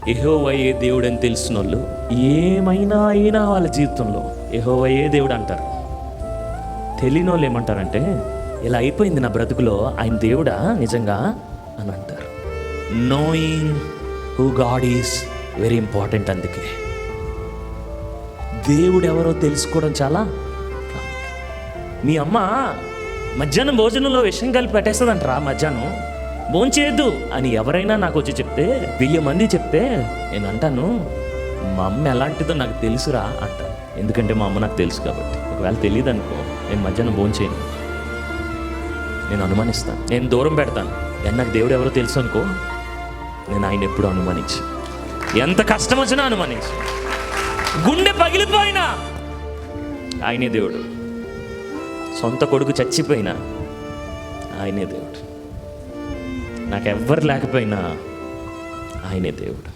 యెహోవాయే దేవుడు అని తెలిసిన వాళ్ళు ఏమైనా అయినా వాళ్ళ జీవితంలో యెహోవాయే దేవుడు అంటారు. తెలియని వాళ్ళు ఏమంటారంటే, ఇలా అయిపోయింది నా బ్రతుకులో, ఆయన దేవుడా నిజంగా అని అంటారు. Knowing who God is very important. అందుకే దేవుడు ఎవరో తెలుసుకోవడం చాలా. మీ అమ్మ మధ్యాహ్నం భోజనంలో విషయం కలిపి పెట్టేస్తుందంటరా, మధ్యాహ్నం భోంచేయద్దు అని ఎవరైనా నాకు వచ్చి చెప్తే, 1000 మంది చెప్తే నేను అంటాను, మా అమ్మ ఎలాంటిదో నాకు తెలుసురా అంటాను. ఎందుకంటే మా అమ్మ నాకు తెలుసు కాబట్టి. ఒకవేళ తెలియదు అనుకో, నేను మధ్యాహ్నం భోంచేయను, నేను అనుమానిస్తాను, నేను దూరం పెడతాను. నాకు దేవుడు ఎవరో తెలుసు అనుకో, నేను ఆయన ఎప్పుడు అనుమానించి, ఎంత కష్టం వచ్చినా అనుమానించి, గుండె పగిలిపోయినా ఆయనే దేవుడు. సొంత కొడుకు చచ్చిపోయినా ఆయనే దేవుడు. నాకెవ్వరు లేకపోయినా ఆయనే దేవుడు.